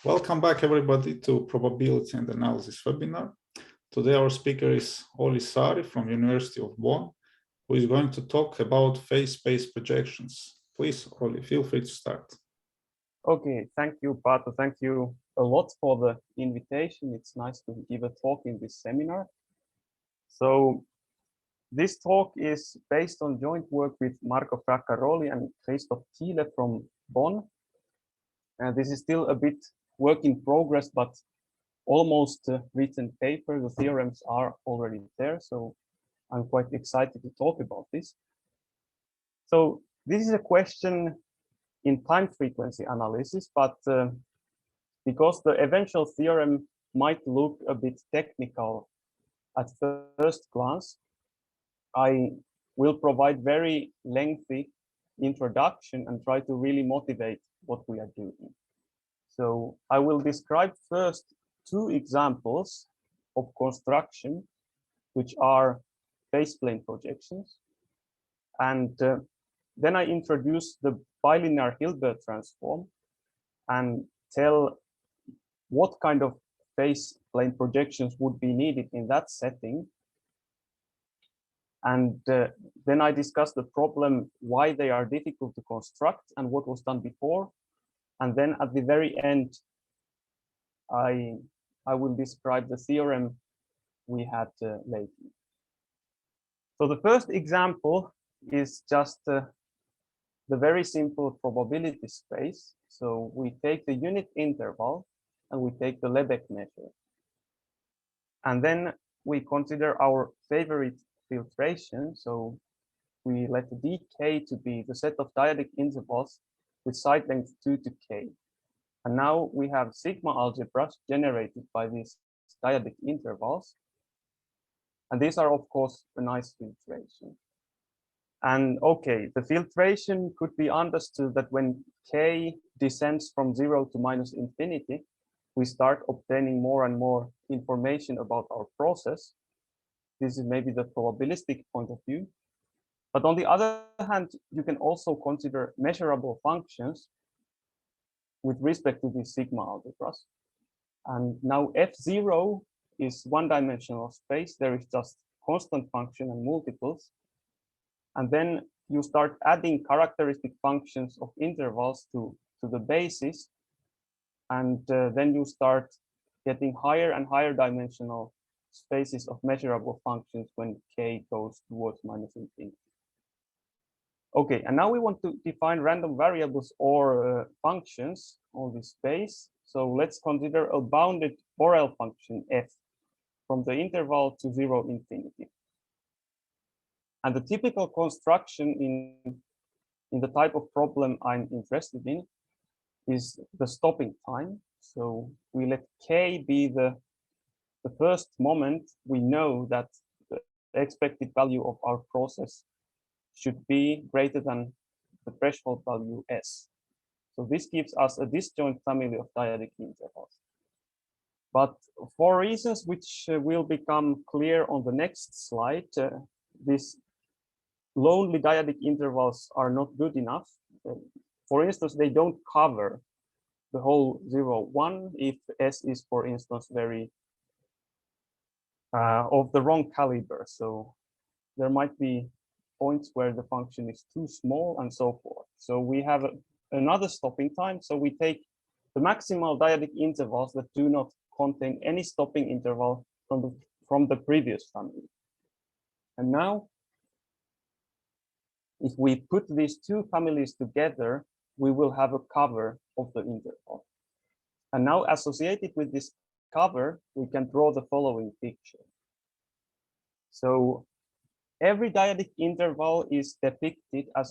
Welcome back, everybody, to Probability and Analysis webinar. Today, our speaker is Olli Saari from University of Bonn, who is going to talk about phase space projections. Please, Olli, feel free to start. Okay, thank you, Pato. Thank you a lot for the invitation. It's nice to give a talk in this seminar. So this talk is based on joint work with Marco Fraccaroli and Christoph Thiele from Bonn. This is still a bit work in progress, but almost written paper. The theorems are already there, so I'm quite excited to talk about this. So this is a question in time frequency analysis, but because the eventual theorem might look a bit technical at first glance, I will provide very lengthy introduction and try to really motivate what we are doing. So I will describe first two examples of construction, which are phase plane projections. And then I introduce the bilinear Hilbert transform and tell what kind of phase plane projections would be needed in that setting. And then I discuss the problem, why they are difficult to construct and what was done before. And then at the very end, I will describe the theorem we had lately. So the first example is just the very simple probability space. So we take the unit interval and we take the Lebesgue measure. And then we consider our favorite filtration. So we let dk to be the set of dyadic intervals with side length 2 to k. And now we have sigma algebras generated by these dyadic intervals. And these are, of course, a nice filtration. And okay, the filtration could be understood that when k descends from 0 to minus infinity, we start obtaining more and more information about our process. This is maybe the probabilistic point of view. But on the other hand, you can also consider measurable functions with respect to these sigma algebras. And now F0 is one-dimensional space. There is just constant function and multiples. And then you start adding characteristic functions of intervals to the basis. And then you start getting higher and higher dimensional spaces of measurable functions when k goes towards minus infinity. Okay, and now we want to define random variables or functions on this space. So let's consider a bounded Borel function f from the interval to 0 infinity. And the typical construction in the type of problem I'm interested in is the stopping time. So we let k be the first moment we know that the expected value of our process should be greater than the threshold value s. So this gives us a disjoint family of dyadic intervals. But for reasons which will become clear on the next slide, these lonely dyadic intervals are not good enough. For instance, they don't cover the whole 0, 1 if s is, for instance, very of the wrong caliber. So there might be points where the function is too small and so forth. So we have another stopping time. So we take the maximal dyadic intervals that do not contain any stopping interval from the previous family. And now, if we put these two families together, we will have a cover of the interval. And now associated with this cover, we can draw the following picture. So every dyadic interval is depicted as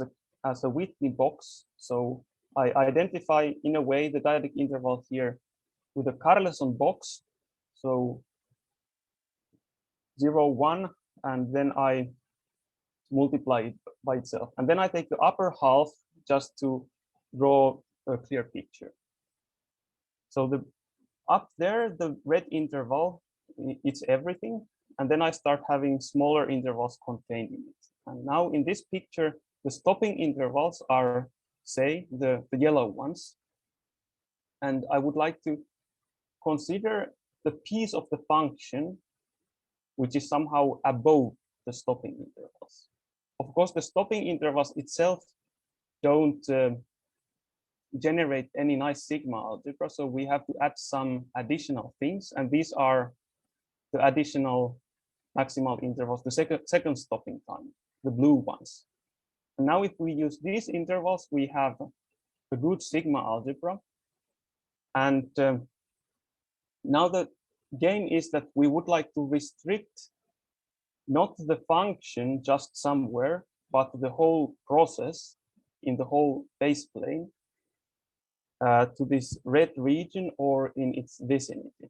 a Whitney box. So I identify in a way the dyadic interval here with a Carleson box. So 0, 1, and then I multiply it by itself. And then I take the upper half just to draw a clear picture. So up there, the red interval, it's everything. And then I start having smaller intervals contained in it. And now in this picture, the stopping intervals are, say, the yellow ones. And I would like to consider the piece of the function which is somehow above the stopping intervals. Of course, the stopping intervals itself don't generate any nice sigma algebra, so we have to add some additional things, and these are the additional maximal intervals, the second stopping time, the blue ones. And now if we use these intervals, we have a good sigma algebra. And now the game is that we would like to restrict not the function just somewhere, but the whole process in the whole base plane to this red region or in its vicinity.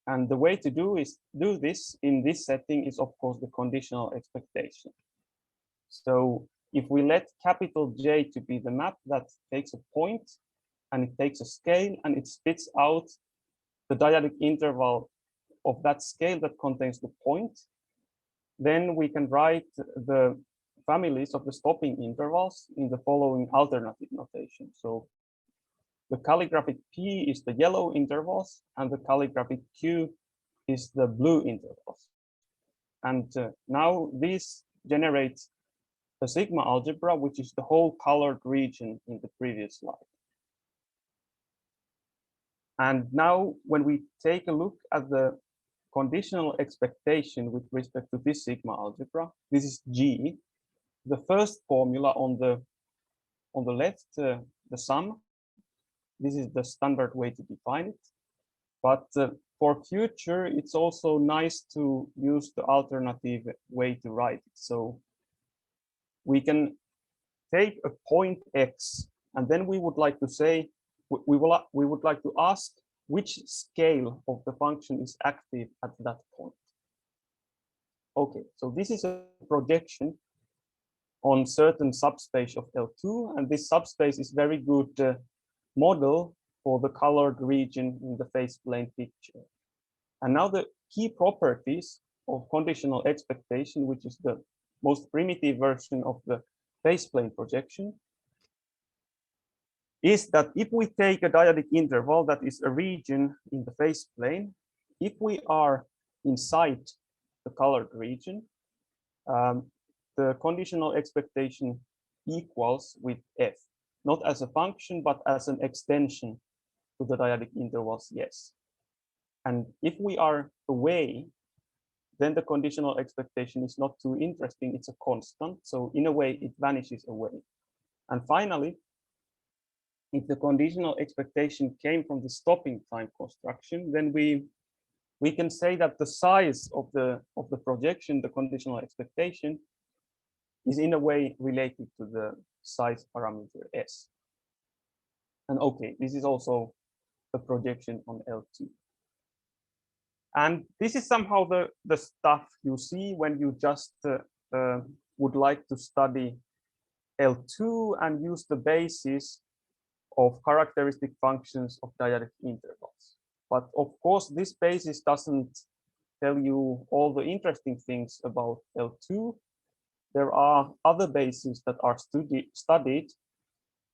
And the way to do this in this setting is, of course, the conditional expectation. So if we let capital J to be the map that takes a point and it takes a scale and it spits out the dyadic interval of that scale that contains the point, then we can write the families of the stopping intervals in the following alternative notation. So the calligraphic P is the yellow intervals and the calligraphic Q is the blue intervals. And now this generates the sigma algebra, which is the whole colored region in the previous slide. And now when we take a look at the conditional expectation with respect to this sigma algebra, this is G. The first formula on the left, the sum, this is the standard way to define it. But for future, it's also nice to use the alternative way to write it. So we can take a point X, and then we would like to say, we would like to ask which scale of the function is active at that point. Okay, so this is a projection on certain subspace of L2, and this subspace is very good model for the colored region in the phase plane picture. And now the key properties of conditional expectation, which is the most primitive version of the phase plane projection, is that if we take a dyadic interval that is a region in the phase plane, if we are inside the colored region, the conditional expectation equals with f, not as a function, but as an extension to the dyadic intervals, yes. And if we are away, then the conditional expectation is not too interesting, it's a constant. So in a way, it vanishes away. And finally, if the conditional expectation came from the stopping time construction, then we can say that the size of the projection, the conditional expectation, is in a way related to the size parameter S. And okay, this is also a projection on L2. And this is somehow the stuff you see when you just would like to study L2 and use the basis of characteristic functions of dyadic intervals. But of course, this basis doesn't tell you all the interesting things about L2. There are other bases that are studied.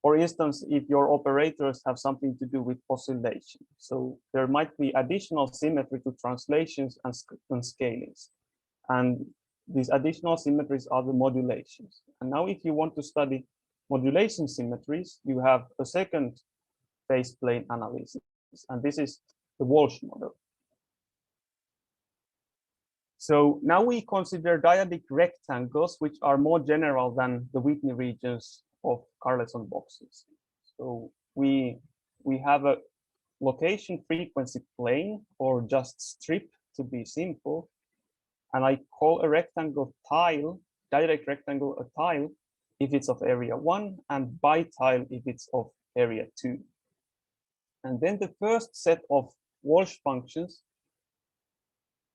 For instance, if your operators have something to do with oscillation. So there might be additional symmetry to translations and scalings. And these additional symmetries are the modulations. And now if you want to study modulation symmetries, you have a second phase plane analysis. And this is the Walsh model. So now we consider dyadic rectangles, which are more general than the Whitney regions of Carleton boxes. So we have a location frequency plane, or just strip to be simple. And I call a rectangle tile, dyadic rectangle a tile, if it's of area 1, and bitile if it's of area 2. And then the first set of Walsh functions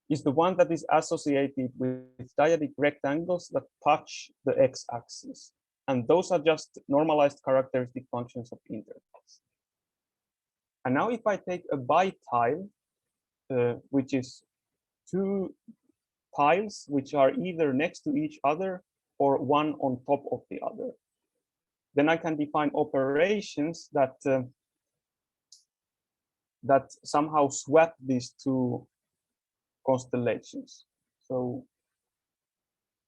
is the one that is associated with dyadic rectangles that touch the x-axis. And those are just normalized characteristic functions of intervals. And now if I take a bitile, which is two tiles which are either next to each other or one on top of the other, then I can define operations that that somehow swap these two constellations. So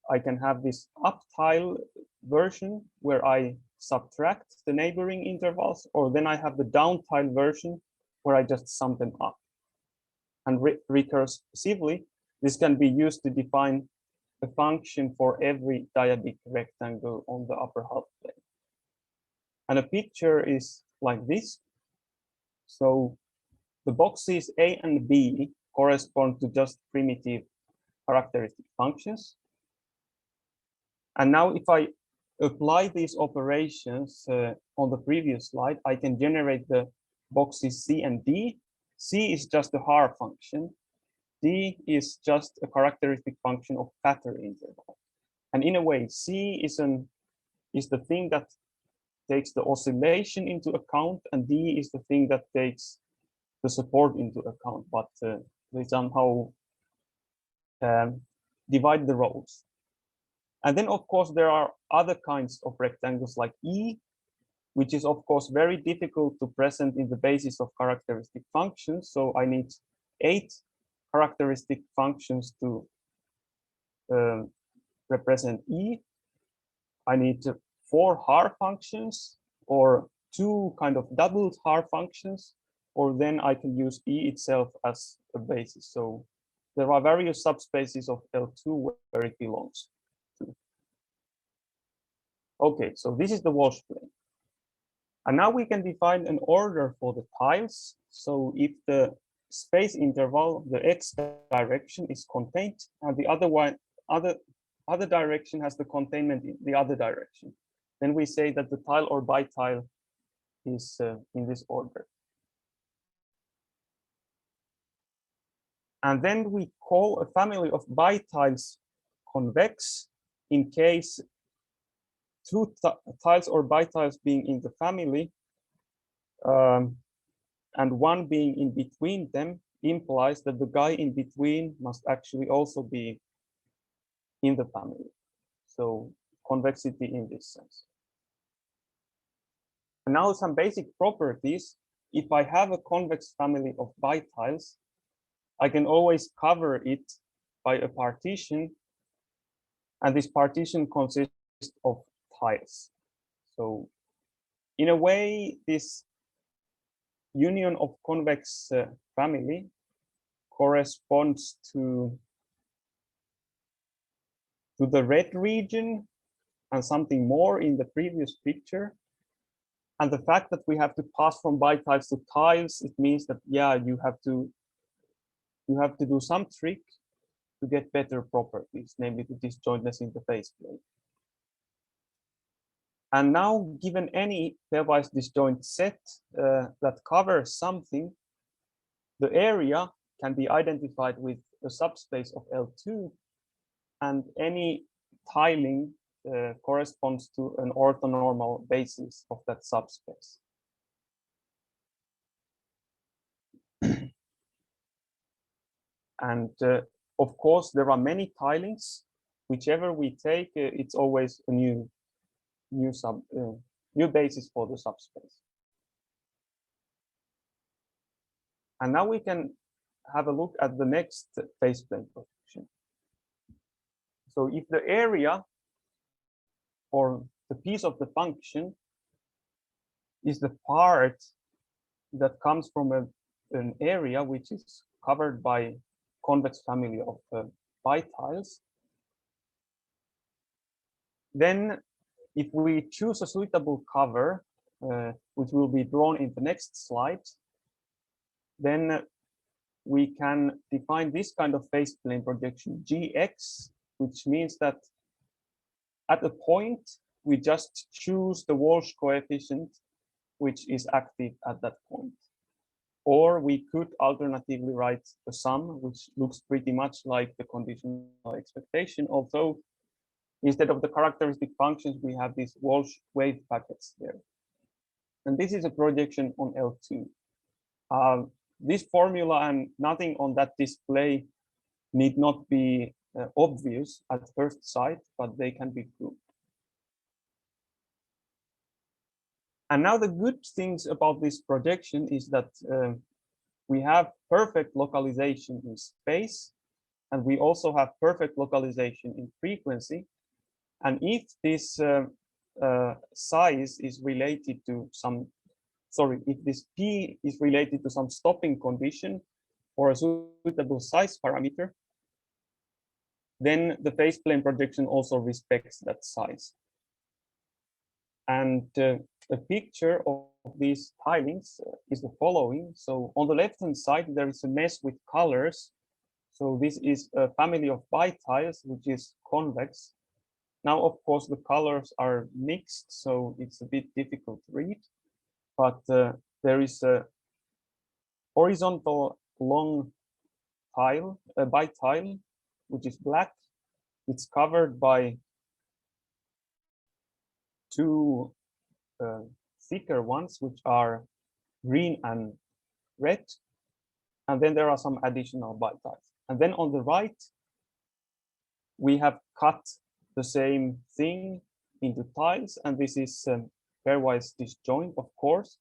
I can have this up tile version where I subtract the neighboring intervals, or then I have the down tile version where I just sum them up. And recursively, this can be used to define a function for every dyadic rectangle on the upper half plane. And a picture is like this. So the boxes A and B correspond to just primitive characteristic functions. And now if I apply these operations on the previous slide, I can generate the boxes C and D. C is just a Haar function. D is just a characteristic function of fatter interval. And in a way, C is the thing that takes the oscillation into account, and D is the thing that takes the support into account, but they somehow divide the roles. And then, of course, there are other kinds of rectangles like E, which is, of course, very difficult to present in the basis of characteristic functions. So I need 8 characteristic functions to represent E. I need 4 Haar functions, or 2 kind of doubled Haar functions, or then I can use E itself as a basis. So there are various subspaces of L2 where it belongs to. Okay, so this is the Walsh plane. And now we can define an order for the tiles. So if the space interval, the x direction, is contained, and the other direction has the containment in the other direction, then we say that the tile or bitile is in this order. And then we call a family of bitiles convex in case 2 tiles or bitiles being in the family and one being in between them implies that the guy in between must actually also be in the family. So convexity in this sense. And now some basic properties. If I have a convex family of bitiles, I can always cover it by a partition, and this partition consists of tiles. So in a way, this union of convex family corresponds to the red region and something more in the previous picture. And the fact that we have to pass from bitiles to tiles, it means that, yeah, you have to do some trick to get better properties, namely the disjointness in the faceplate. And now, given any pairwise disjoint set that covers something, the area can be identified with a subspace of L2, and any tiling corresponds to an orthonormal basis of that subspace. And of course, there are many tilings. Whichever we take, it's always a new basis for the subspace. And now we can have a look at the next faceplane projection. So if the area or the piece of the function is the part that comes from an area which is covered by convex family of bitiles, then if we choose a suitable cover, which will be drawn in the next slide, then we can define this kind of faceplane projection Gx, which means that at a point, we just choose the Walsh coefficient, which is active at that point. Or we could alternatively write a sum, which looks pretty much like the conditional expectation, although instead of the characteristic functions, we have these Walsh wave packets there. And this is a projection on L2. This formula and nothing on that display need not be obvious at first sight, but they can be proved. And now the good things about this projection is that we have perfect localization in space, and we also have perfect localization in frequency. And if this size is related to some, if this P is related to some stopping condition or a suitable size parameter, then the phase plane projection also respects that size. And the picture of these tilings is the following. So on the left-hand side, there is a mesh with colors. So this is a family of bitiles, which is convex. Now, of course, the colors are mixed, so it's a bit difficult to read. But there is a horizontal long tile, a bitile, which is black. It's covered by two thicker ones, which are green and red. And then there are some additional bitiles. And then on the right, we have cut the same thing into tiles, and this is pairwise disjoint, of course.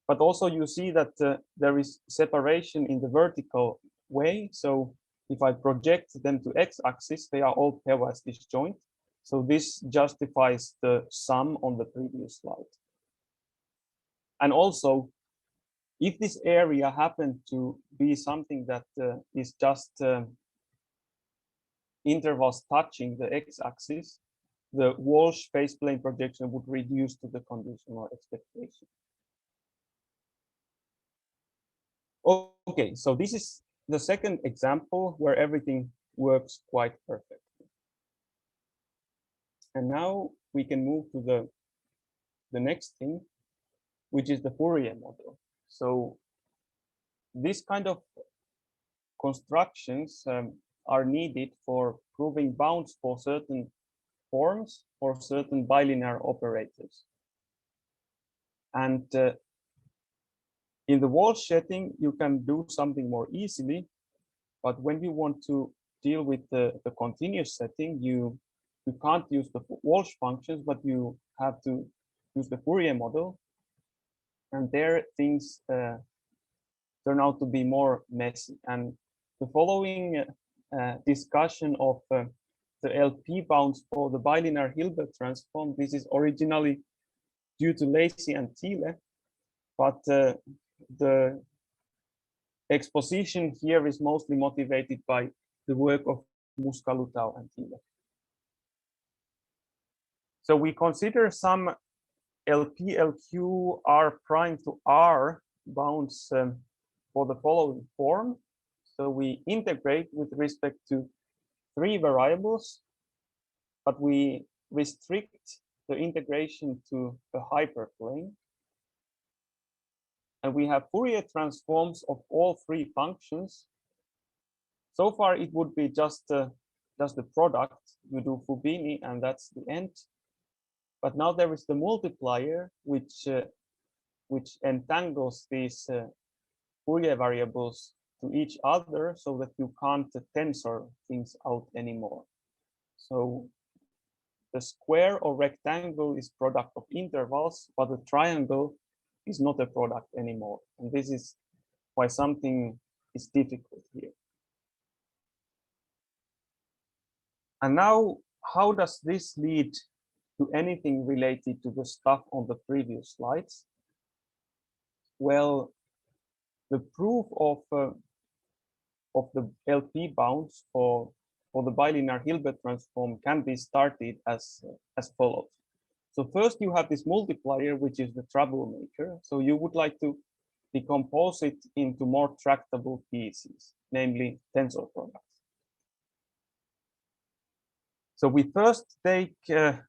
But also you see that there is separation in the vertical way. So if I project them to x-axis, they are all pairwise disjoint. So this justifies the sum on the previous slide. And also, if this area happened to be something that is just intervals touching the x-axis, the Walsh phase plane projection would reduce to the conditional expectation. Okay, so this is the second example where everything works quite perfectly. And now we can move to the next thing, which is the Fourier module. So this kind of constructions are needed for proving bounds for certain forms or certain bilinear operators. And in the Walsh setting, you can do something more easily, but when you want to deal with the continuous setting, you can't use the Walsh functions, but you have to use the Fourier model. And there things turn out to be more messy. And the following discussion of the LP bounds for the bilinear Hilbert transform, this is originally due to Lacey and Thiele, but the exposition here is mostly motivated by the work of Muscalutau and Thiele. So we consider some LP, LQ, R prime to R bounds for the following form. So we integrate with respect to 3 variables, but we restrict the integration to a hyperplane. And we have Fourier transforms of all 3 functions. So far, it would be just the product. You do Fubini, and that's the end. But now there is the multiplier, which entangles these Fourier variables to each other, so that you can't tensor things out anymore. So the square or rectangle is product of intervals, but the triangle is not a product anymore. And this is why something is difficult here. And now, how does this lead to anything related to the stuff on the previous slides? Well, the proof of the LP bounds for the bilinear Hilbert transform can be started as follows. So first you have this multiplier, which is the troublemaker. So you would like to decompose it into more tractable pieces, namely tensor products. So we first take the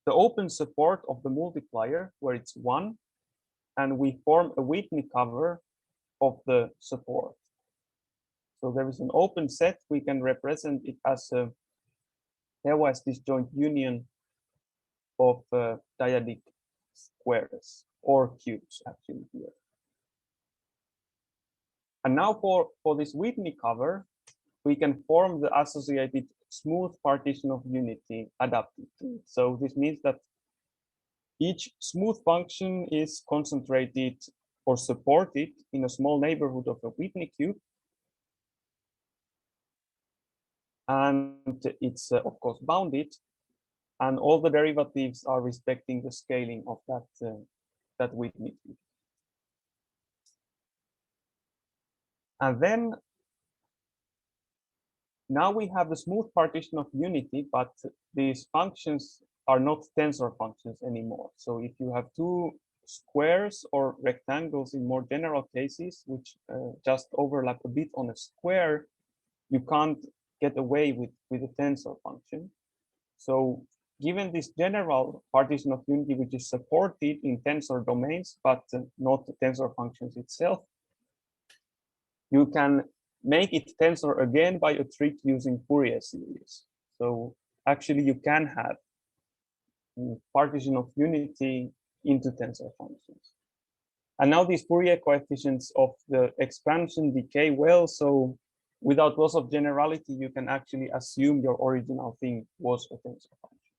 open support of the multiplier, where it's 1, and we form a Whitney cover of the support. So there is an open set. We can represent it as a pairwise disjoint union of dyadic squares or cubes, actually, here. And now for this Whitney cover, we can form the associated smooth partition of unity adapted to it. So this means that each smooth function is concentrated or supported in a small neighborhood of a Whitney cube. And it's of course bounded, and all the derivatives are respecting the scaling of that Whitney cube. And then now we have the smooth partition of unity, but these functions are not tensor functions anymore. So if you have two squares or rectangles in more general cases, which just overlap a bit on a square, you can't get away with a tensor function. So given this general partition of unity, which is supported in tensor domains, but not tensor functions itself, you can make it tensor again by a trick using Fourier series. So actually you can have partition of unity into tensor functions. And now these Fourier coefficients of the expansion decay well, so without loss of generality, you can actually assume your original thing was a tensor function.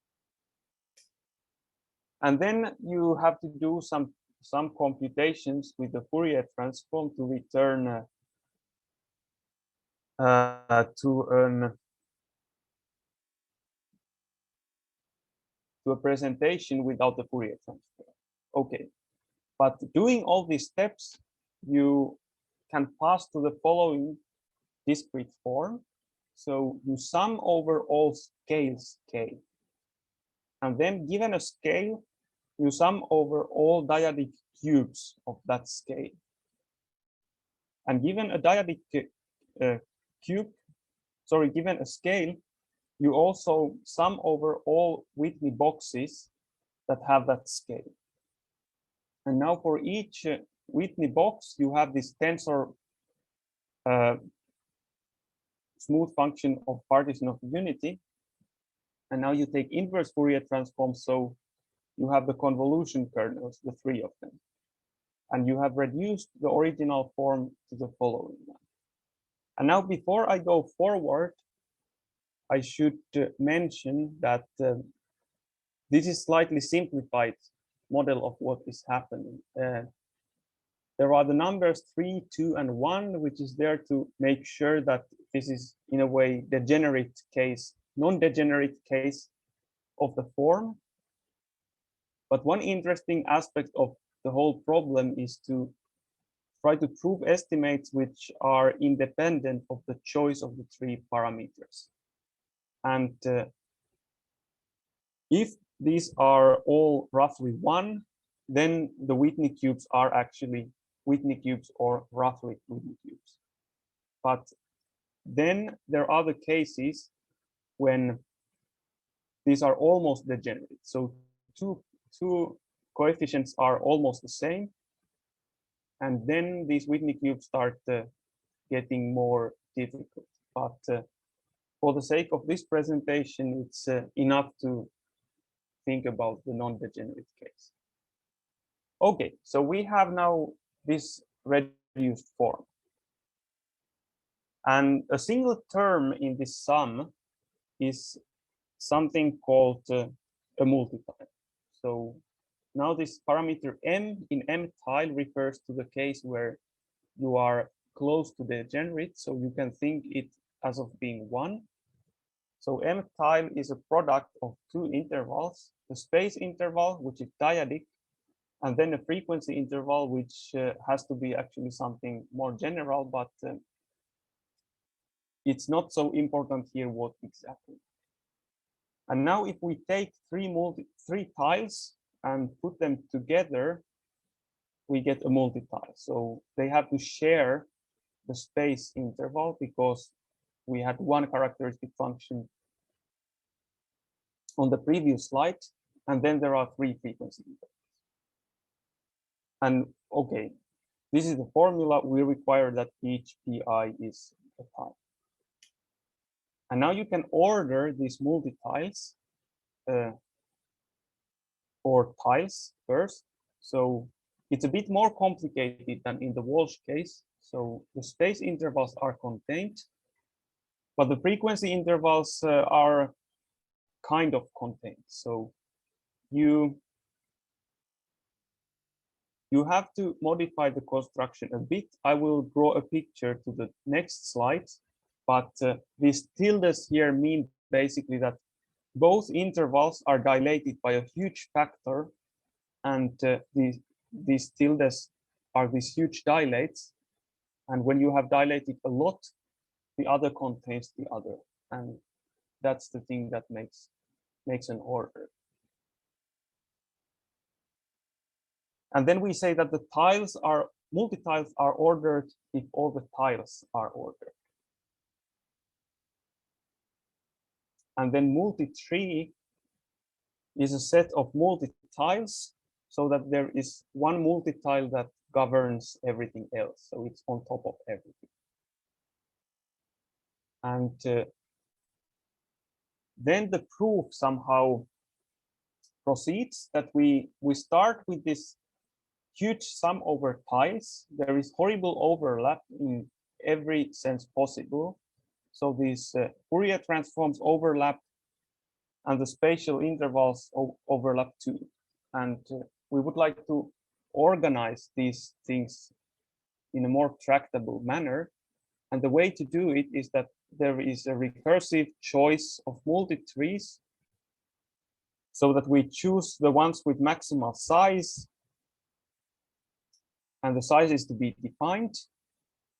And then you have to do some computations with the Fourier transform to return to a presentation without the Fourier transform. Okay, but doing all these steps, you can pass to the following discrete form. So you sum over all scales k. And then given a scale, you sum over all dyadic cubes of that scale. And given a dyadic given a scale, you also sum over all Whitney boxes that have that scale. And now for each Whitney box, you have this tensor smooth function of partition of unity. And now you take inverse Fourier transform, so you have the convolution kernels, the three of them. And you have reduced the original form to the following one. And now before I go forward, I should mention that this is slightly simplified model of what is happening. There are the numbers 3, 2, and 1, which is there to make sure that this is in a way degenerate case, non-degenerate case of the form. But one interesting aspect of the whole problem is to try to prove estimates which are independent of the choice of the three parameters. And if these are all roughly 1, then the Whitney cubes are actually Whitney cubes or roughly Whitney cubes. But then there are the cases when these are almost degenerate. So two coefficients are almost the same. And then these Whitney cubes start getting more difficult. But for the sake of this presentation, it's enough to think about the non-degenerate case. Okay, so we have now this reduced form. And a single term in this sum is something called a multiplier. So now this parameter m in m tile refers to the case where you are close to the degenerate, so you can think it as of being 1. So m tile is a product of two intervals, the space interval, which is dyadic, and then a frequency interval, which has to be actually something more general, but it's not so important here what exactly. And now if we take three tiles and put them together, we get a multitile. So they have to share the space interval because we had one characteristic function on the previous slide, and then there are three frequency intervals. And okay, this is the formula. We require that each pi is a tile. And now you can order these multitiles or tiles first. So it's a bit more complicated than in the Walsh case. So the space intervals are contained, but the frequency intervals are kind of contained. So you you have to modify the construction a bit. I will draw a picture to the next slide, but these tildes here mean basically that both intervals are dilated by a huge factor, and these tildes are these huge dilates. And when you have dilated a lot, the other contains the other, and that's the thing that makes an order. And then we say that the multi-tiles are ordered if all the tiles are ordered. And then multi-tree is a set of multi-tiles, so that there is one multi-tile that governs everything else. So it's on top of everything. And then the proof somehow proceeds that we start with this huge sum over tiles. There is horrible overlap in every sense possible. So these Fourier transforms overlap, and the spatial intervals overlap too. And we would like to organize these things in a more tractable manner. And the way to do it is that there is a recursive choice of multi-trees, so that we choose the ones with maximal size, and the size is to be defined.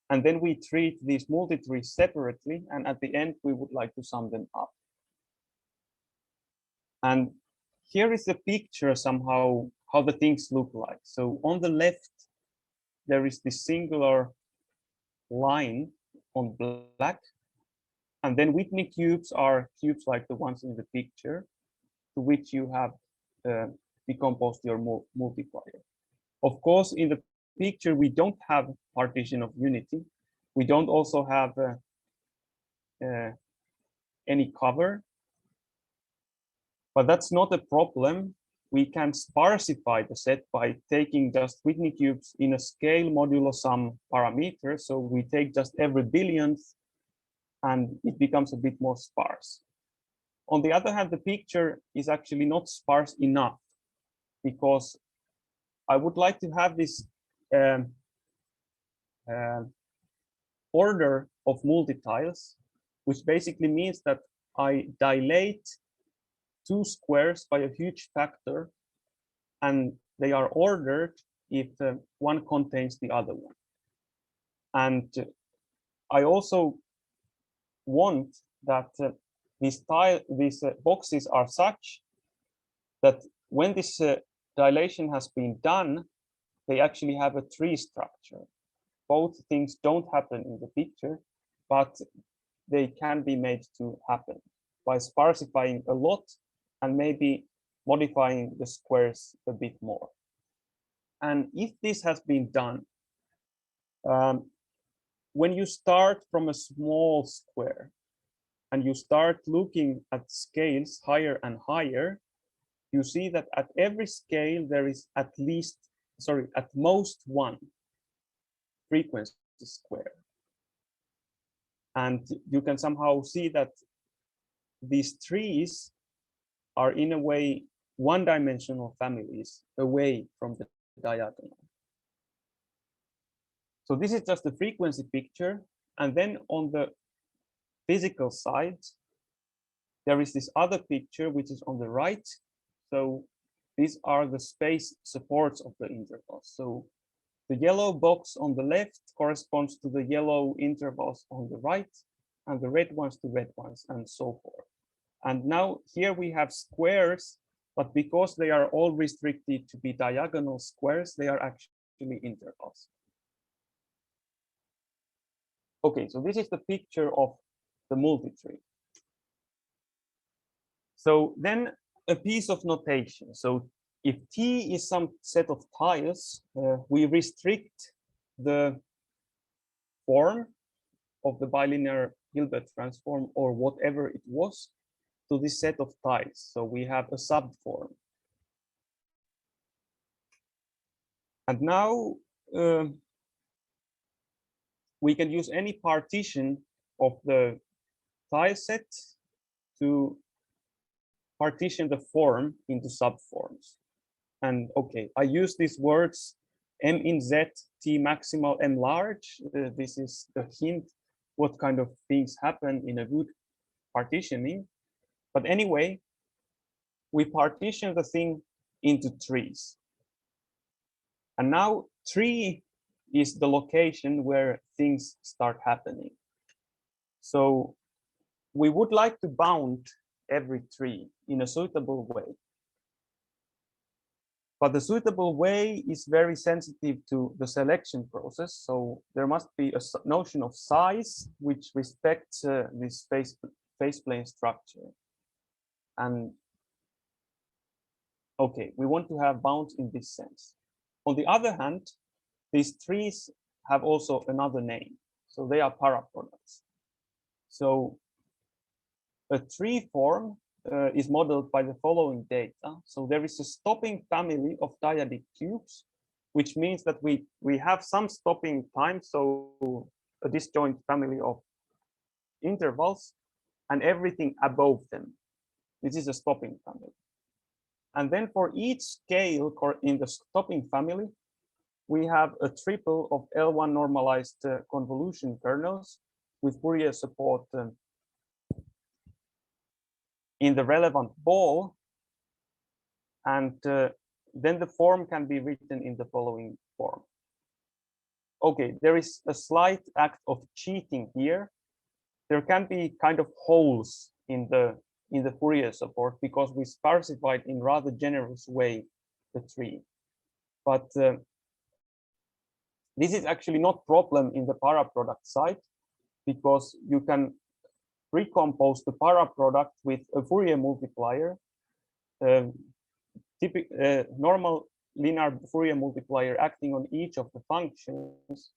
And then we treat these multi-trees separately, and at the end we would like to sum them up. And here is the picture somehow how the things look like. So on the left, there is this singular line on black, and then Whitney cubes are cubes like the ones in the picture, to which you have decomposed your multiplier. Of course, in the picture, we don't have partition of unity. We don't also have any cover, but that's not a problem. We can sparsify the set by taking just Whitney cubes in a scale modulo some parameter. So we take just every billionth, and it becomes a bit more sparse. On the other hand, the picture is actually not sparse enough, because I would like to have this order of multi-tiles, which basically means that I dilate two squares by a huge factor, and they are ordered if one contains the other one. And I also want that these boxes are such that when this dilation has been done, they actually have a tree structure. Both things don't happen in the picture, but they can be made to happen by sparsifying a lot and maybe modifying the squares a bit more. And if this has been done, when you start from a small square and you start looking at scales higher and higher, you see that at every scale there is at most one frequency square. And you can somehow see that these trees are in a way one-dimensional families away from the diagonal. So this is just the frequency picture. And then on the physical side, there is this other picture, which is on the right. So these are the space supports of the intervals. So the yellow box on the left corresponds to the yellow intervals on the right, and the red ones to red ones, and so forth. And now here we have squares, but because they are all restricted to be diagonal squares, they are actually intervals. Okay, so this is the picture of the multi-tree. So then a piece of notation. So if T is some set of tiles, we restrict the form of the bilinear Hilbert transform or whatever it was to this set of tiles. So we have a subform. And now we can use any partition of the tile set to partition the form into subforms. And okay, I use these words M in Z, T maximal, M large. This is the hint what kind of things happen in a good partitioning. But anyway, we partition the thing into trees. And now tree is the location where things start happening. So we would like to bound every tree in a suitable way. But the suitable way is very sensitive to the selection process. So there must be a notion of size which respects this face plane structure. And okay, we want to have bounds in this sense. On the other hand, these trees have also another name. So they are paraproducts. So a tree form is modeled by the following data. So there is a stopping family of dyadic cubes, which means that we have some stopping time, so a disjoint family of intervals, and everything above them. This is a stopping family. And then for each scale in the stopping family, we have a triple of L1 normalized convolution kernels with Fourier support in the relevant ball. And then the form can be written in the following form. Okay, there is a slight act of cheating here. There can be kind of holes in the Fourier support because we specified in rather generous way the tree. But this is actually not problem in the paraproduct side because you can recompose the paraproduct with a Fourier multiplier, normal linear Fourier multiplier acting on each of the functions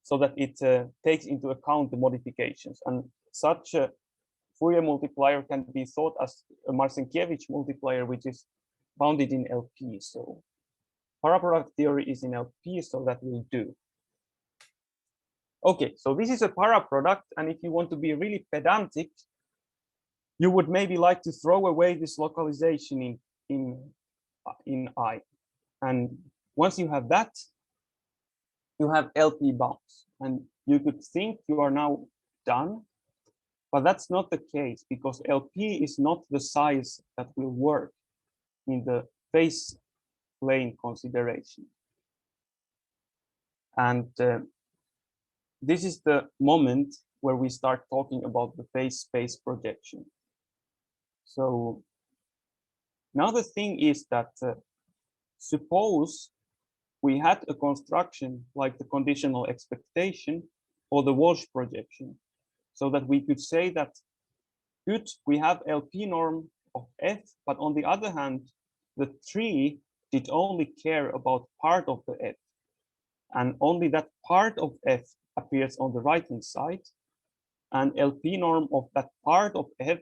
so that it takes into account the modifications. And such a Fourier multiplier can be thought as a Marcinkiewicz multiplier, which is bounded in LP. So paraproduct theory is in LP, so that will do. Okay, so this is a paraproduct, and if you want to be really pedantic, you would maybe like to throw away this localization in I. And once you have that, you have LP bounds, and you could think you are now done, but that's not the case because LP is not the size that will work in the face plane consideration. And this is the moment where we start talking about the phase space projection. So now the thing is that suppose we had a construction like the conditional expectation or the Walsh projection, so that we could say that, good, we have LP norm of F, but on the other hand, the tree did only care about part of the F, and only that part of F appears on the right-hand side, and LP norm of that part of F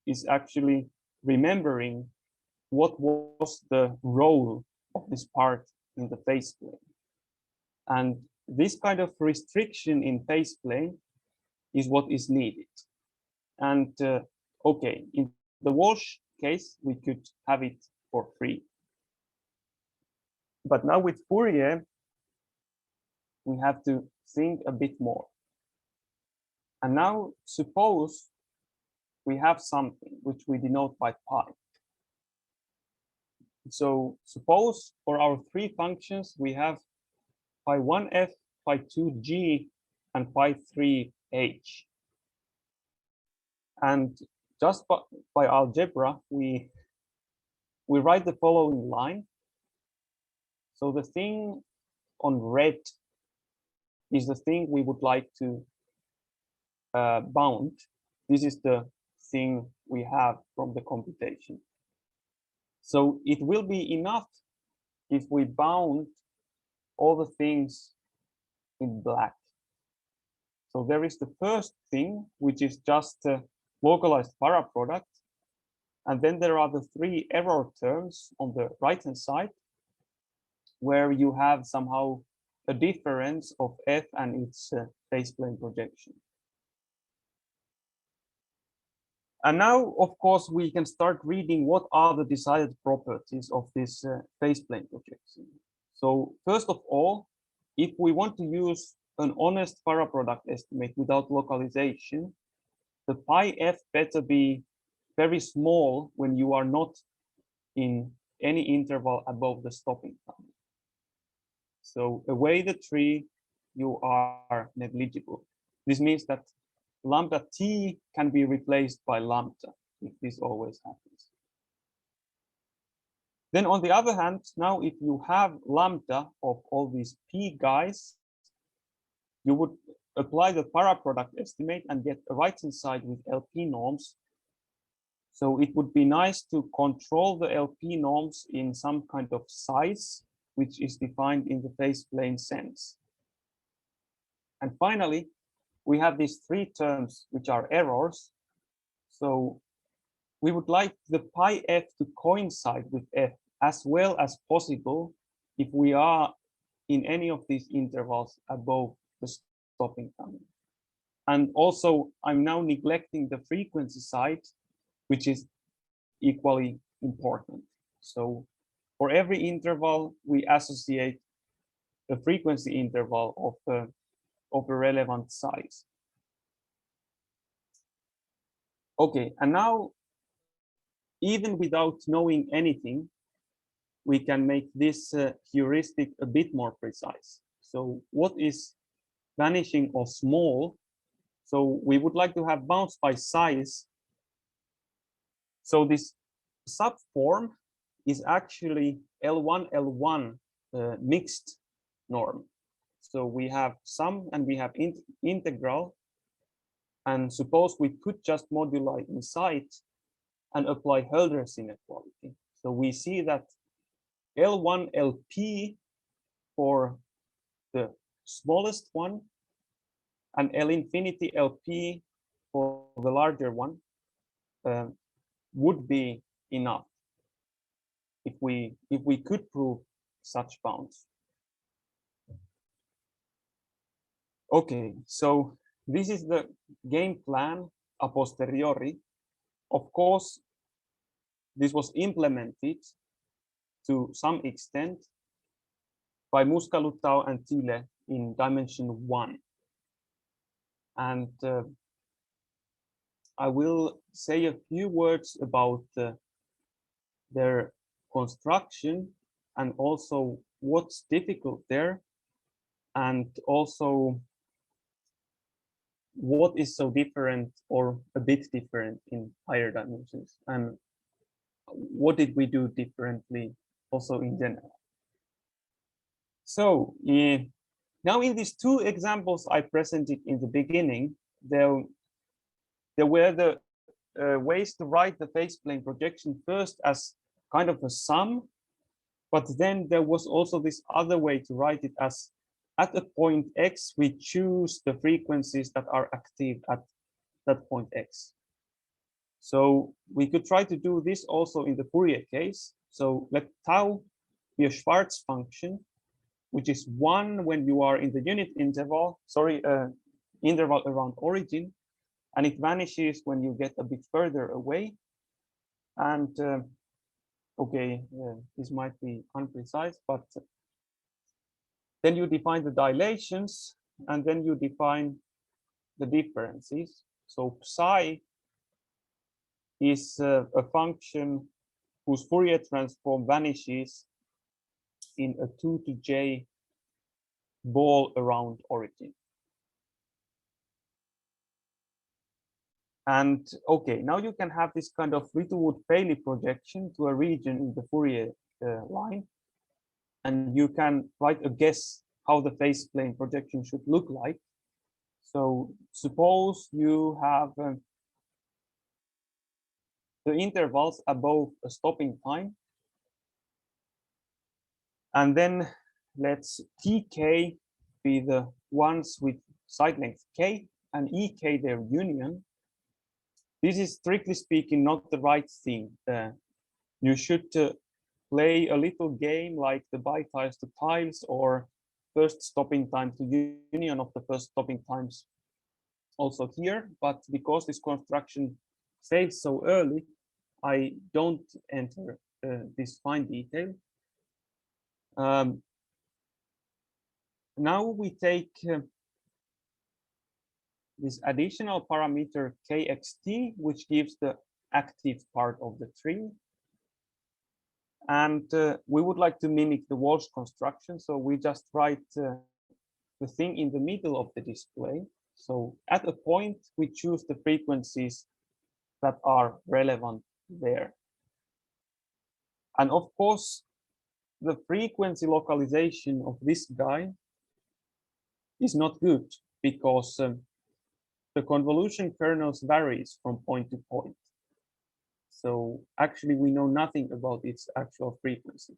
is actually remembering what was the role of this part in the phase plane. And this kind of restriction in phase plane is what is needed. And okay, in the Walsh case, we could have it for free. But now with Fourier, we have to think a bit more. And now suppose we have something which we denote by pi. So suppose for our three functions, we have pi 1f, pi 2g, and pi 3h. And just by algebra, we write the following line. So the thing on red is the thing we would like to bound. This is the thing we have from the computation. So it will be enough if we bound all the things in black. So there is the first thing, which is just a localized paraproduct. And then there are the three error terms on the right-hand side, where you have somehow a difference of F and its phase plane projection. And now, of course, we can start reading what are the desired properties of this phase plane projection. So first of all, if we want to use an honest paraproduct estimate without localization, the pi f better be very small when you are not in any interval above the stopping time. So away the tree, you are negligible. This means that lambda t can be replaced by lambda if this always happens. Then on the other hand, now if you have lambda of all these p guys, you would apply the paraproduct estimate and get a right-hand side with LP norms. So it would be nice to control the LP norms in some kind of size, which is defined in the phase plane sense. And finally, we have these three terms, which are errors. So we would like the pi f to coincide with f as well as possible if we are in any of these intervals above the stopping time. And also, I'm now neglecting the frequency side, which is equally important. So for every interval, we associate a frequency interval of a relevant size. Okay, and now, even without knowing anything, we can make this heuristic a bit more precise. So what is vanishing or small? So we would like to have bounds by size. So this subform is actually L1, L1 mixed norm. So we have sum and we have integral. And suppose we could just moduli inside and apply Hölder's inequality. So we see that L1 LP for the smallest one and L infinity LP for the larger one would be enough if we could prove such bounds. Okay, so this is the game plan a posteriori. Of course, this was implemented to some extent by Muscalutau and Thiele in dimension 1. And I will say a few words about their construction and also what's difficult there, and also what is so different or a bit different in higher dimensions, and what did we do differently also in general. So now in these two examples I presented in the beginning, there were the ways to write the phase plane projection first as kind of a sum, but then there was also this other way to write it as at a point x, we choose the frequencies that are active at that point x. So we could try to do this also in the Fourier case. So let tau be a Schwarz function, which is 1 when you are in the unit interval, interval around origin, and it vanishes when you get a bit further away. And okay, this might be unprecise, but then you define the dilations, and then you define the differences. So psi is a function whose Fourier transform vanishes in a 2 to j ball around origin. And okay, now you can have this kind of Littlewood-Paley projection to a region in the Fourier line, and you can write a guess how the phase plane projection should look like. So suppose you have the intervals above a stopping time, and then let's tk be the ones with side length k and ek their union. This is strictly speaking not the right thing. You should play a little game like the bi-tiles to tiles or first stopping time to union of the first stopping times also here. But because this construction fails so early, I don't enter this fine detail. Now we take this additional parameter kxt, which gives the active part of the tree. And we would like to mimic the Walsh construction. So we just write the thing in the middle of the display. So at a point, we choose the frequencies that are relevant there. And of course, the frequency localization of this guy is not good because the convolution kernels varies from point to point. So actually, we know nothing about its actual frequency.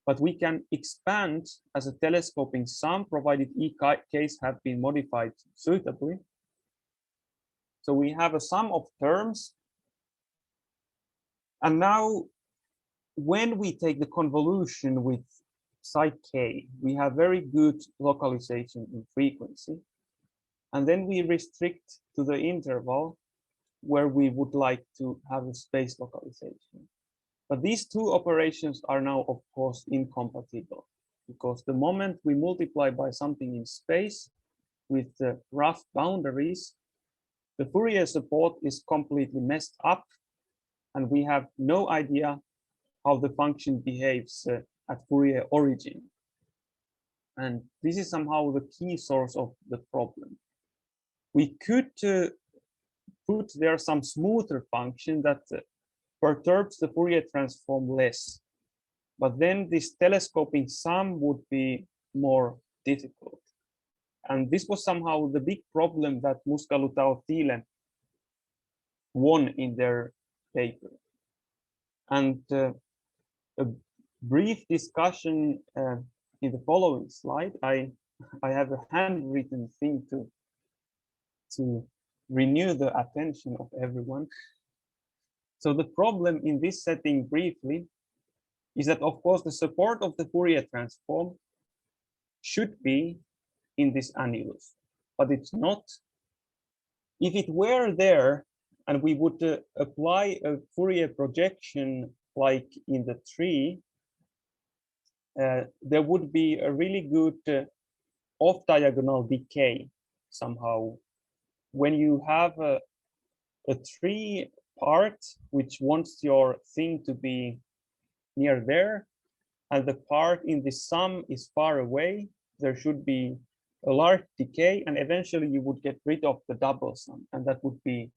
But we can expand as a telescoping sum, provided each case have been modified suitably. So we have a sum of terms. And now, when we take the convolution with psi k, we have very good localization in frequency. And then we restrict to the interval where we would like to have a space localization. But these two operations are now, of course, incompatible, because the moment we multiply by something in space with the rough boundaries, the Fourier support is completely messed up, and we have no idea how the function behaves at Fourier origin. And this is somehow the key source of the problem. We could put there some smoother function that perturbs the Fourier transform less. But then this telescoping sum would be more difficult. And this was somehow the big problem that Muscalu-Thiele won in their paper. And a brief discussion in the following slide. I have a handwritten thing to renew the attention of everyone. So the problem in this setting briefly is that, of course, the support of the Fourier transform should be in this annulus, but it's not. If it were there and we would apply a Fourier projection like in the tree, there would be a really good off-diagonal decay somehow. When you have a tree part which wants your thing to be near there, and the part in the sum is far away, there should be a large decay, and eventually you would get rid of the double sum, and that would be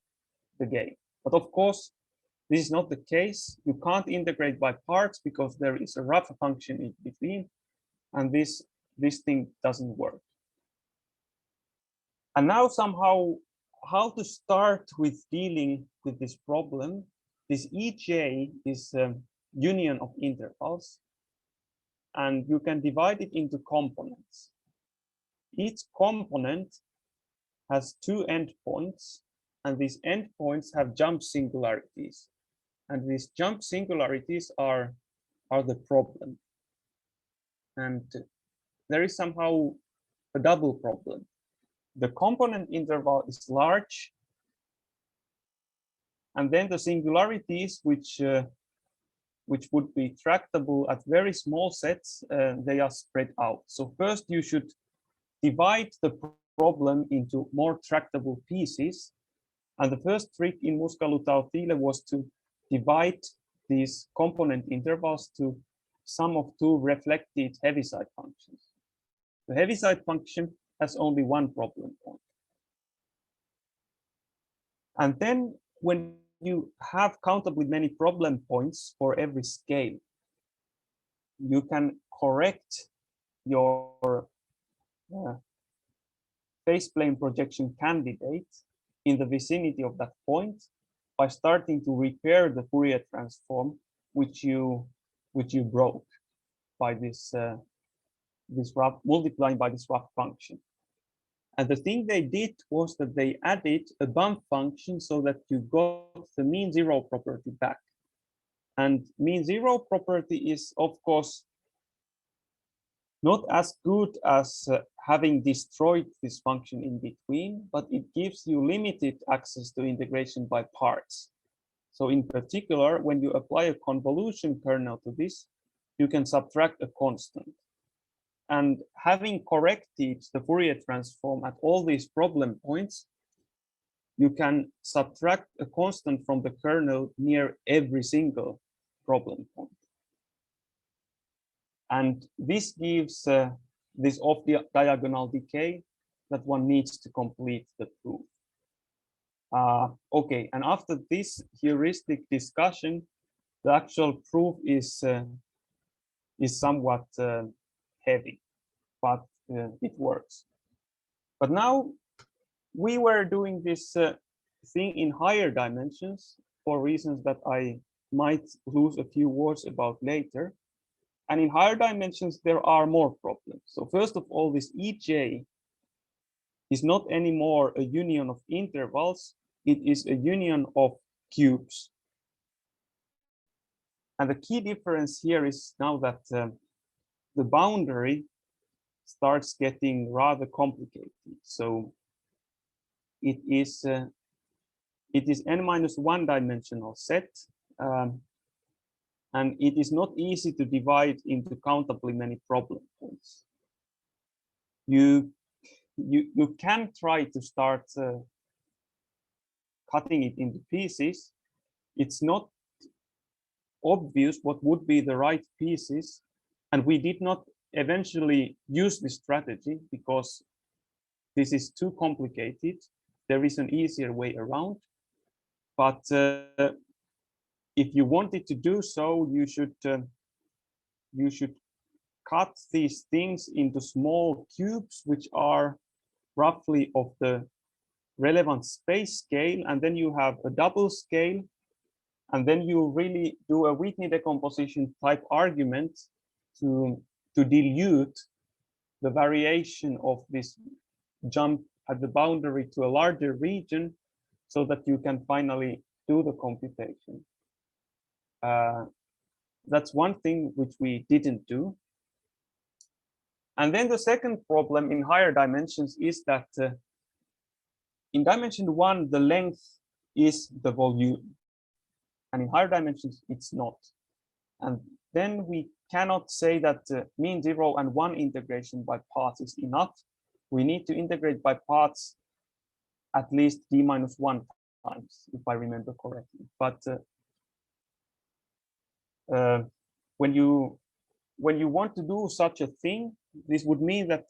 the gain. But of course, this is not the case. You can't integrate by parts because there is a rough function in between, and this thing doesn't work. And now somehow, how to start with dealing with this problem? This EJ is a union of intervals, and you can divide it into components. Each component has two endpoints, and these endpoints have jump singularities. And these jump singularities are the problem. And there is somehow a double problem. The component interval is large, and then the singularities, which would be tractable at very small sets, they are spread out. So first you should divide the problem into more tractable pieces. And the first trick in Muscalu-Thiele was to divide these component intervals to sum of two reflected Heaviside functions. The Heaviside function has only one problem point. And then when you have countably many problem points for every scale, you can correct your phase plane projection candidate in the vicinity of that point by starting to repair the Fourier transform which you broke by this rough multiplying by this rough function. And the thing they did was that they added a bump function so that you got the mean zero property back. And mean zero property is, of course, not as good as having destroyed this function in between, but it gives you limited access to integration by parts. So in particular, when you apply a convolution kernel to this, you can subtract a constant. And having corrected the Fourier transform at all these problem points, you can subtract a constant from the kernel near every single problem point. And this gives this off-diagonal decay that one needs to complete the proof. Okay, and after this heuristic discussion, the actual proof is somewhat heavy, but it works. But now we were doing this thing in higher dimensions for reasons that I might lose a few words about later. And in higher dimensions, there are more problems. So first of all, this EJ is not anymore a union of intervals. It is a union of cubes. And the key difference here is now that the boundary starts getting rather complicated. So it is n-1 dimensional set. And it is not easy to divide into countably many problem points. You can try to start cutting it into pieces. It's not obvious what would be the right pieces. And we did not eventually use this strategy because this is too complicated. There is an easier way around. But if you wanted to do so, you should cut these things into small cubes, which are roughly of the relevant space scale, and then you have a double scale, and then you really do a Whitney decomposition type argument to dilute the variation of this jump at the boundary to a larger region so that you can finally do the computation. That's one thing which we didn't do. And then the second problem in higher dimensions is that in dimension 1, the length is the volume. And in higher dimensions, it's not. And then we cannot say that mean 0 and 1 integration by parts is enough. We need to integrate by parts at least d-1 times, if I remember correctly. But when you want to do such a thing, this would mean that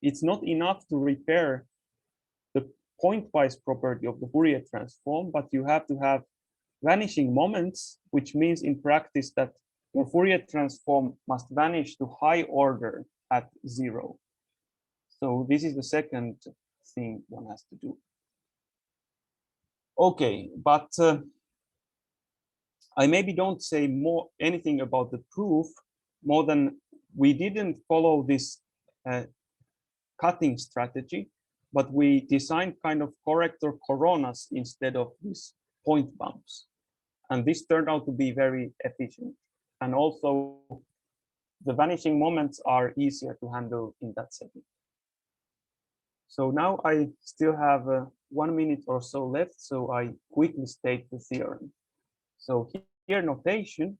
it's not enough to repair the pointwise property of the Fourier transform, but you have to have vanishing moments, which means in practice that your Fourier transform must vanish to high order at 0. So this is the second thing one has to do. Okay, but I maybe don't say anything about the proof more than we didn't follow this cutting strategy, but we designed kind of corrector coronas instead of these point bumps. And this turned out to be very efficient. And also the vanishing moments are easier to handle in that setting. So now I still have 1 minute or so left, so I quickly state the theorem. So here notation,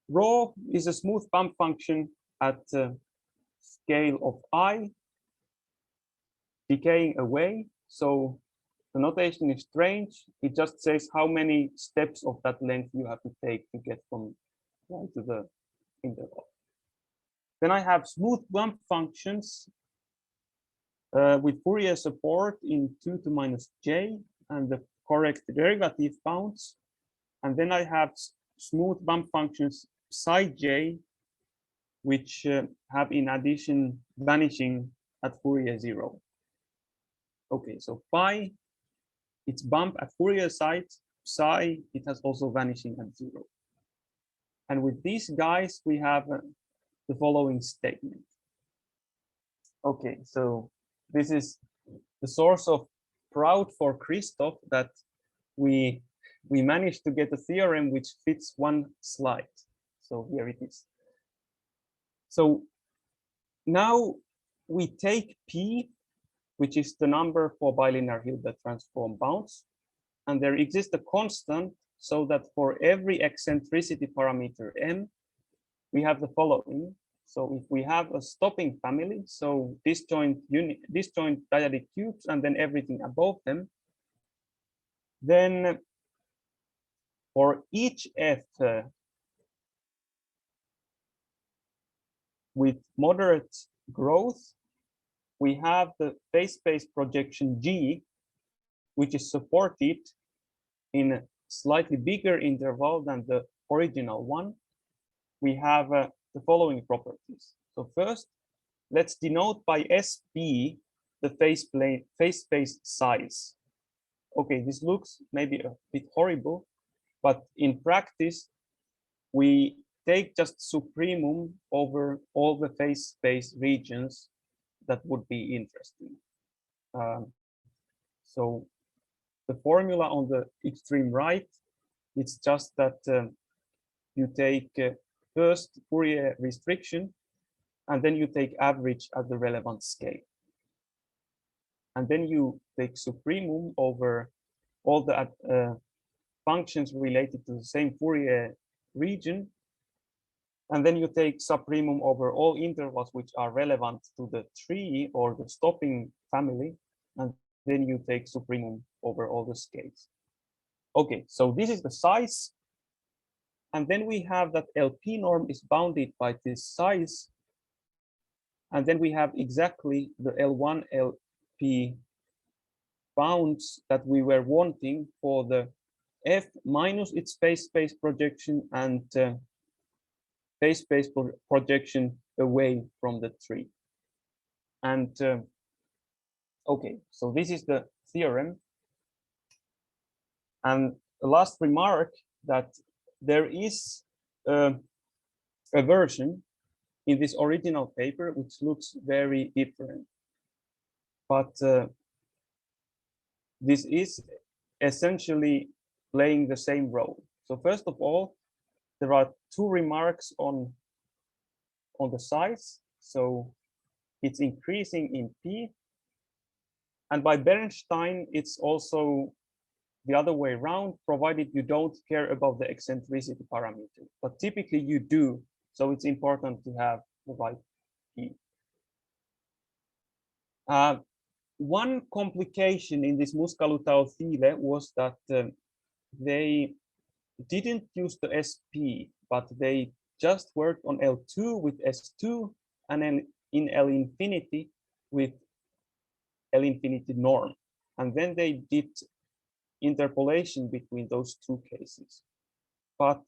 rho is a smooth bump function at scale of I, decaying away. So the notation is strange. It just says how many steps of that length you have to take to get from one to the interval. Then I have smooth bump functions with Fourier support in 2 to minus j and the correct derivative bounds. And then I have smooth bump functions psi j, which have in addition vanishing at Fourier 0. Okay, so phi, it's bump at Fourier site, psi, it has also vanishing at 0. And with these guys, we have the following statement. Okay, so this is the source of proud for Christoph that we managed to get a theorem which fits one slide. So here it is. So now we take P, which is the number for bilinear Hilbert transform bounds, and there exists a constant so that for every eccentricity parameter M, we have the following. So if we have a stopping family, so disjoint dyadic cubes and then everything above them, then for each f with moderate growth, we have the phase space projection G, which is supported in a slightly bigger interval than the original one. We have the following properties. So first, let's denote by SP the phase space size. Okay, this looks maybe a bit horrible, but in practice, we take just supremum over all the phase space regions that would be interesting. So the formula on the extreme right, it's just that you take first Fourier restriction, and then you take average at the relevant scale. And then you take supremum over all the functions related to the same Fourier region. And then you take supremum over all intervals which are relevant to the tree or the stopping family. And then you take supremum over all the scales. Okay, so this is the size. And then we have that LP norm is bounded by this size. And then we have exactly the L1 LP bounds that we were wanting for the F minus its phase space projection and phase space projection away from the tree. And okay, so this is the theorem. And the last remark that there is a version in this original paper which looks very different. But this is essentially playing the same role. So first of all, there are two remarks on the size. So it's increasing in P. And by Bernstein, it's also the other way around, provided you don't care about the eccentricity parameter. But typically you do. So it's important to have the right P. One complication in this Muskalutau-Thiele was that they didn't use the SP, but they just worked on L2 with S2 and then in L infinity with L infinity norm. And then they did interpolation between those two cases. But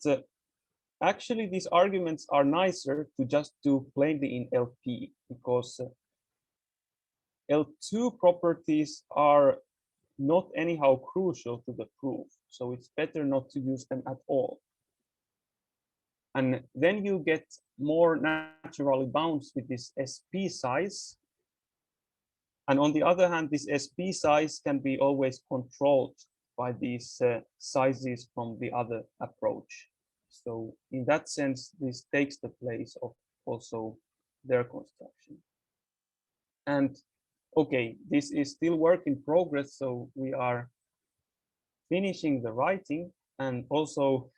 actually, these arguments are nicer to just do plainly in LP because L2 properties are not anyhow crucial to the proof. So it's better not to use them at all. And then you get more naturally bounds with this SP size. And on the other hand, this SP size can be always controlled by these sizes from the other approach. So in that sense, this takes the place of also their construction. And okay, this is still work in progress. So we are finishing the writing, and also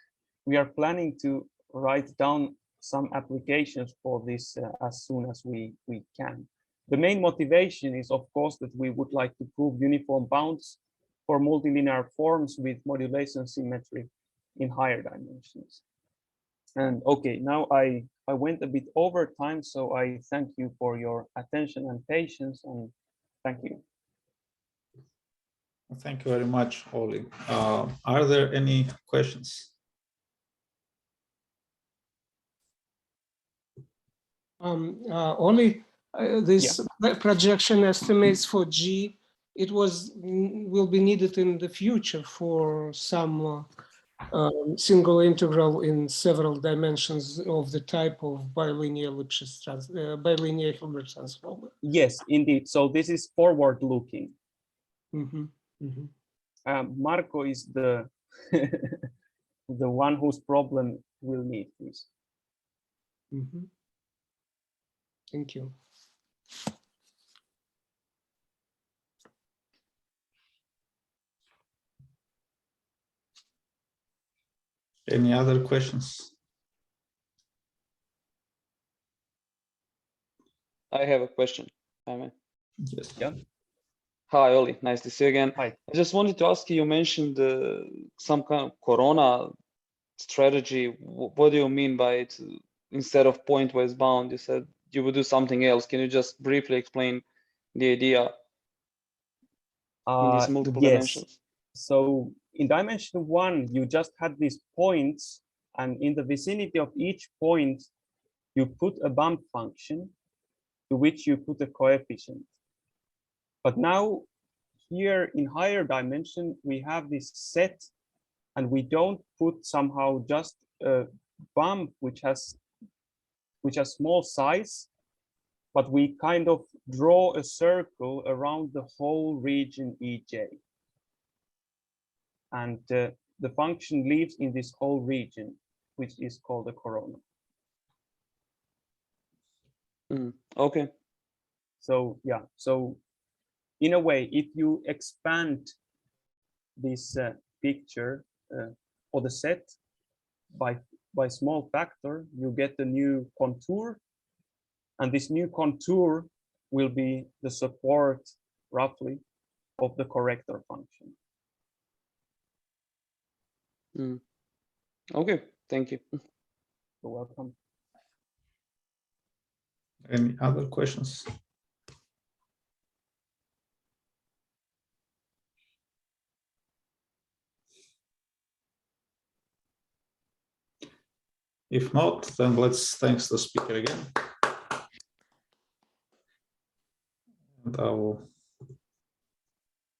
we are planning to write down some applications for this as soon as we can. The main motivation is, of course, that we would like to prove uniform bounds for multilinear forms with modulation symmetry in higher dimensions. And okay, now I went a bit over time, so I thank you for your attention and patience, and thank you. Thank you very much, Olli. Are there any questions? Olli, this projection estimates for G, it will be needed in the future for some single integral in several dimensions of the type of bilinear Lipschitz bilinear Hilbert transformer. Yes, indeed. So this is forward looking. Marco is the the one whose problem will need this. Thank you. Any other questions? I have a question. Yes. Yeah. Hi, Olli. Nice to see you again. Hi. I just wanted to ask you, you mentioned some kind of Corona strategy. What do you mean by it? Instead of pointwise bound, you said you would do something else. Can you just briefly explain the idea in these multiple Yes. dimensions? So in dimension 1, you just had these points, and in the vicinity of each point, you put a bump function to which you put a coefficient. But now here in higher dimension, we have this set, and we don't put somehow just a bump which has small size, but we kind of draw a circle around the whole region EJ. And the function lives in this whole region, which is called a corona. Okay. So yeah, so in a way, if you expand this picture or the set by small factor, you get a new contour, and this new contour will be the support, roughly, of the corrector function. Okay, thank you. You're welcome. Any other questions? If not, then let's thank the speaker again. And I will